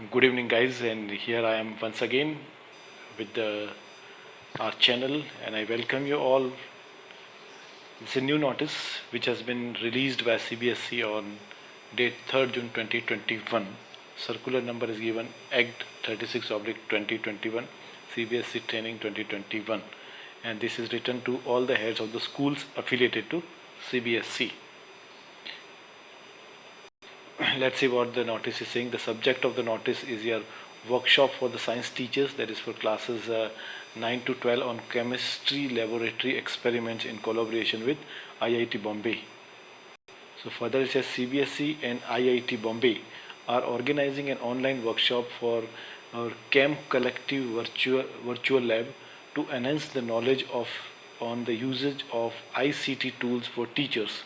Good evening, guys, and here I am once again with our channel, and I welcome you all. It's a new notice which has been released by CBSE on date 3rd June 2021. Circular number is given Act 36/2021, CBSE Training 2021, and this is written to all the heads of the schools affiliated to CBSE. Let's see what the notice is saying. The subject of the notice is your workshop for the science teachers, that is for classes 9 to 12 on chemistry laboratory experiments in collaboration with IIT Bombay. So further it says CBSE and IIT Bombay are organizing an online workshop for our Chem Collective virtual lab to enhance the knowledge on the usage of ICT tools for teachers.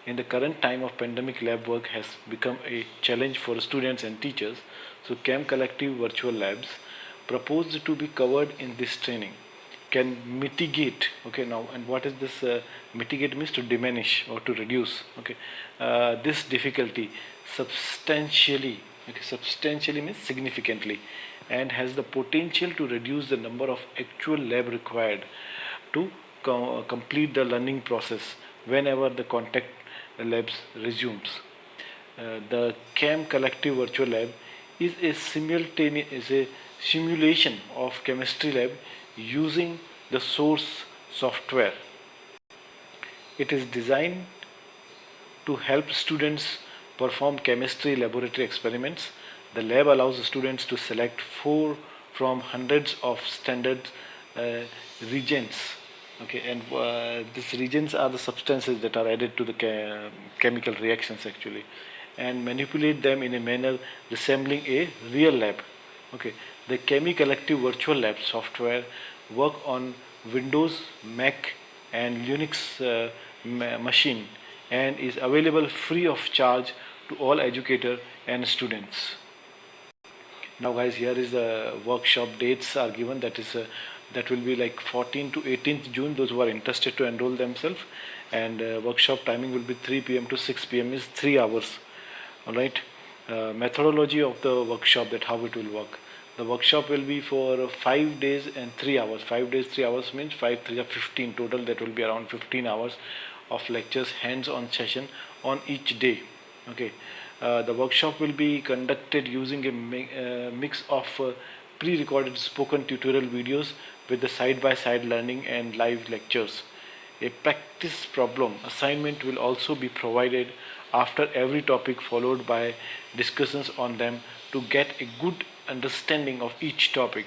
In the current time of pandemic, lab work has become a challenge for students and teachers. So Chem Collective virtual labs proposed to be covered in this training can mitigate. Okay, now, and what is this? Mitigate means to diminish or to reduce. Okay, this difficulty substantially. Okay, substantially means significantly, and has the potential to reduce the number of actual lab required to complete the learning process whenever the contact labs resumes. The Chem Collective Virtual Lab is a simulation of chemistry lab using the source software. It is designed to help students perform chemistry laboratory experiments. The lab allows students to select 4 from hundreds of standard reagents. Okay, and these reagents are the substances that are added to the chemical reactions actually, and manipulate them in a manner resembling a real lab. Okay, the Chemi Collective Virtual Lab software work on Windows, Mac, and Linux machine, and is available free of charge to all educators and students. Now guys, here is the workshop dates are given. That will be like 14th to 18th June, those who are interested to enroll themselves, and workshop timing will be 3 p.m. to 6 p.m. is 3 hours. All right. Methodology of the workshop, that how it will work. The workshop will be for 5 days and 3 hours. 5 days 3 hours means 5 3 are 15 total. That will be around 15 hours of lectures, hands-on session on each day. Okay. The workshop will be conducted using a mix of pre-recorded spoken tutorial videos with the side-by-side learning and live lectures. A practice problem assignment will also be provided after every topic, followed by discussions on them to get a good understanding of each topic.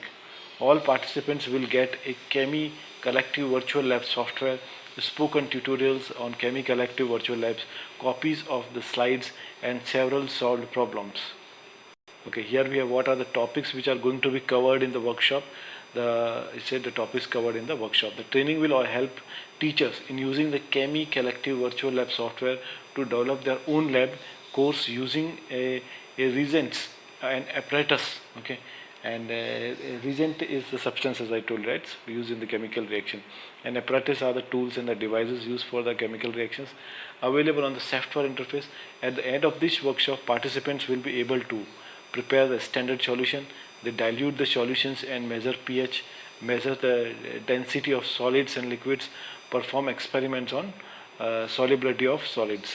All participants will get a Chemi Collective Virtual Lab software, spoken tutorials on Chemi Collective Virtual Labs, copies of the slides, and several solved problems. Okay, here we have what are the topics which are going to be covered in the workshop. It said the topics covered in the workshop. The training will help teachers in using the Chemi Collective Virtual Lab software to develop their own lab course using a reagents and apparatus. Okay, and reagent is the substance, as I told, right, used in the chemical reaction, and apparatus are the tools and the devices used for the chemical reactions, available on the software interface. At the end of this workshop, participants will be able to prepare the standard solution. They dilute the solutions and measure pH, measure the density of solids and liquids, perform experiments on solubility of solids.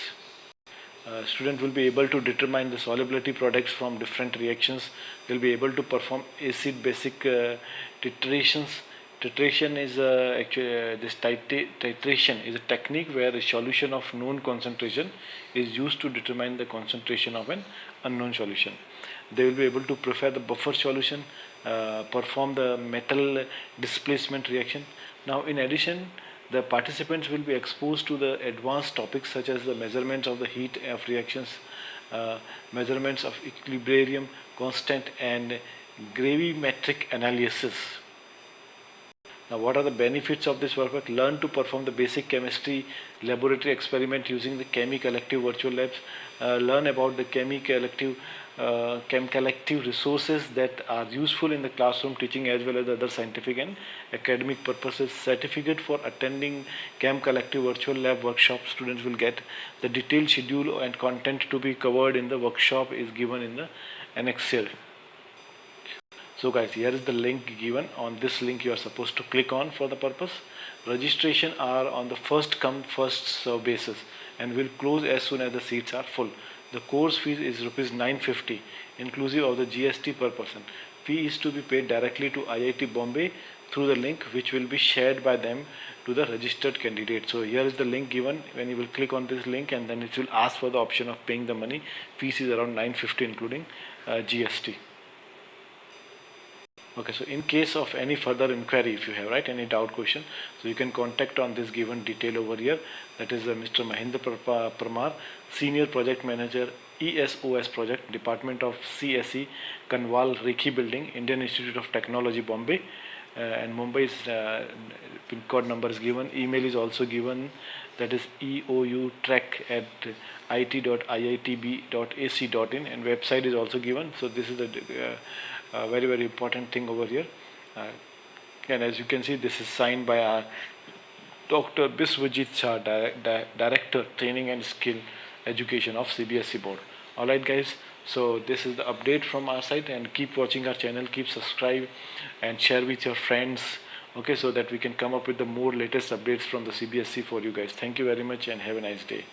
Student will be able to determine the solubility products from different reactions. They'll be able to perform acid basic titrations. Titration is actually this titration is a technique where a solution of known concentration is used to determine the concentration of an unknown solution. They will be able to prepare the buffer solution, perform the metal displacement reaction. Now, in addition, the participants will be exposed to the advanced topics such as the measurements of the heat of reactions, measurements of equilibrium constant, and gravimetric analysis. Now, what are the benefits of this workbook? Learn to perform the basic chemistry laboratory experiment using the Chemi Collective Virtual Labs. Learn about the Chemi Collective resources that are useful in the classroom teaching as well as other scientific and academic purposes. Certificate for attending Chem Collective Virtual Lab workshop students will get. The detailed schedule and content to be covered in the workshop is given in the annex here. So guys, here is the link given. On this link you are supposed to click on for the purpose. Registration are on the first come first serve basis and will close as soon as the seats are full. The course fees is rupees 950 inclusive of the GST per person. Fee is to be paid directly to IIT Bombay through the link which will be shared by them to the registered candidate. So here is the link given. When you will click on this link, and then it will ask for the option of paying the money. Fees is around 950 including GST. Okay, so in case of any further inquiry, if you have right any doubt question, so you can contact on this given detail over here. That is Mr. Mahendra Parmar, Senior Project Manager, ESOS Project, Department of CSE, Kanwal Rekhi Building, Indian Institute of Technology, Bombay. And Mumbai's pin code number is given. Email is also given. That is eoutrack@it.iitb.ac.in, and website is also given. So this is a very important thing over here. Uh, and as you can see, this is signed by our Dr. Biswajit Shah, Director Training and Skill Education of CBSE Board. Alright guys, so this is the update from our side, and keep watching our channel, keep subscribe and share with your friends, okay, so that we can come up with the more latest updates from the CBSE for you guys. Thank you very much and have a nice day.